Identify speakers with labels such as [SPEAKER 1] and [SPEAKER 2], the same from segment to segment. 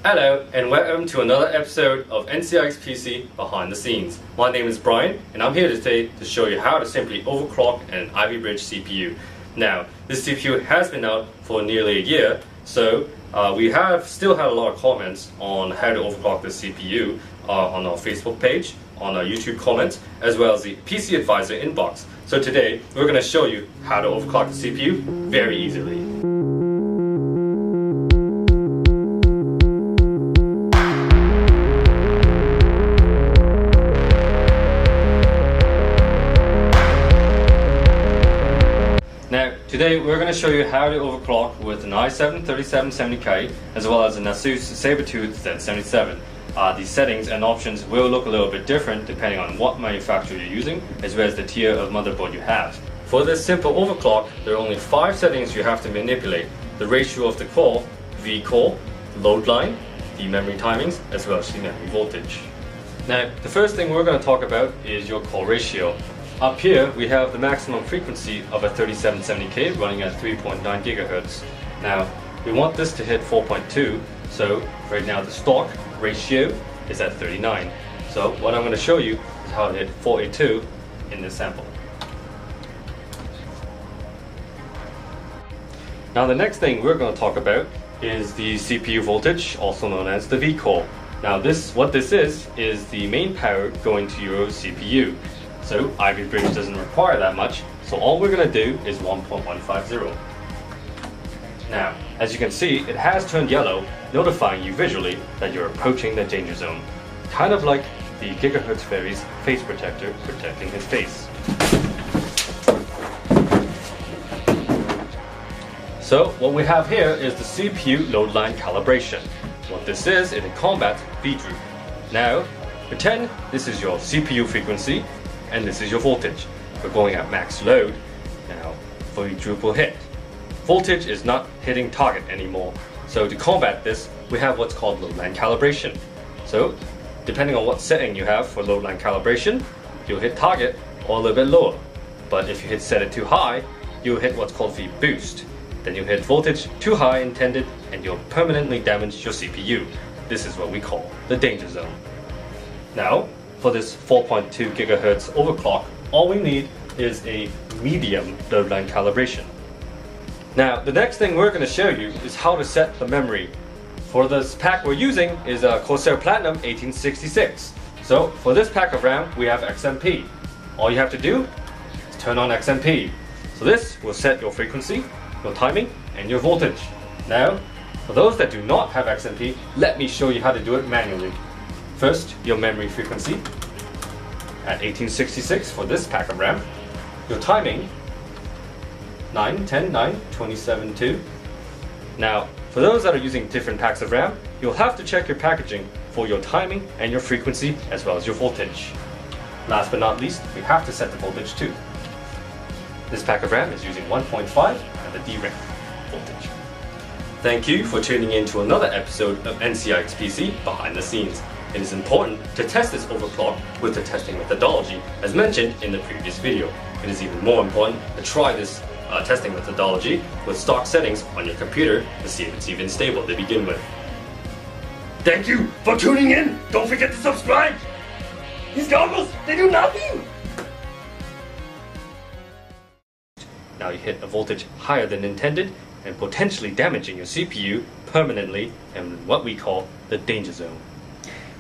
[SPEAKER 1] Hello and welcome to another episode of NCIXPC Behind the Scenes. My name is Brian and I'm here today to show you how to simply overclock an Ivy Bridge CPU. Now, this CPU has been out for nearly a year, so we have still had a lot of comments on how to overclock this CPU on our Facebook page, on our YouTube comments, as well as the PC Advisor inbox. So today, we're going to show you how to overclock the CPU very easily. Now, today we're going to show you how to overclock with an i7-3770K as well as an Asus Sabertooth Z77. The settings and options will look a little bit different depending on what manufacturer you're using as well as the tier of motherboard you have. For this simple overclock, there are only 5 settings you have to manipulate: the ratio of the core, V-core, load line, the memory timings, as well as the memory voltage. Now, the first thing we're going to talk about is your core ratio. Up here, we have the maximum frequency of a 3770K running at 3.9 GHz. Now, we want this to hit 4.2, so right now the stock ratio is at 39. So what I'm going to show you is how to hit 482 in this sample. Now the next thing we're going to talk about is the CPU voltage, also known as the V-core. Now what this is the main power going to your CPU. So Ivy Bridge doesn't require that much, so all we're going to do is 1.150. Now, as you can see, it has turned yellow, notifying you visually that you're approaching the danger zone. Kind of like the Gigahertz Fairy's face protector protecting his face. So what we have here is the CPU load line calibration. What this is, it combats V-droop. Now, pretend this is your CPU frequency and this is your voltage. We're going at max load. Now, V-droop will hit. Voltage is not hitting target anymore. So to combat this, we have what's called load line calibration. So, depending on what setting you have for load line calibration, you'll hit target or a little bit lower. But if you set it too high, you'll hit what's called V-boost. Then you'll hit voltage too high intended and you'll permanently damage your CPU. This is what we call the danger zone. Now, for this 4.2 GHz overclock, all we need is a medium load line calibration. Now, the next thing we're going to show you is how to set the memory. For this pack we're using is a Corsair Platinum 1866. So, for this pack of RAM, we have XMP. All you have to do is turn on XMP. So this will set your frequency, your timing, and your voltage. Now, for those that do not have XMP, let me show you how to do it manually. First, your memory frequency at 1866 for this pack of RAM. Your timing, 9, 10, 9, 27, 2. Now, for those that are using different packs of RAM, you'll have to check your packaging for your timing and your frequency as well as your voltage. Last but not least, we have to set the voltage too. This pack of RAM is using 1.5 and the DRAM voltage. Thank you for tuning in to another episode of NCIXPC Behind the Scenes. It is important to test this overclock with the testing methodology as mentioned in the previous video. It is even more important to try this testing methodology with stock settings on your computer to see if it's even stable to begin with. Thank you for tuning in! Don't forget to subscribe! These goggles, they do nothing! Now you hit a voltage higher than intended and potentially damaging your CPU permanently in what we call the danger zone.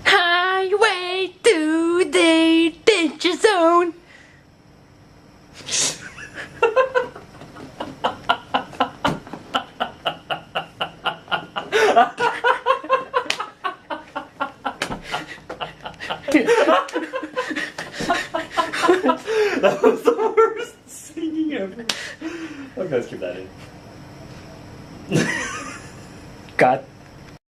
[SPEAKER 2] Highway to the danger zone.
[SPEAKER 1] That was the worst singing ever. Okay, let's keep that in.
[SPEAKER 2] God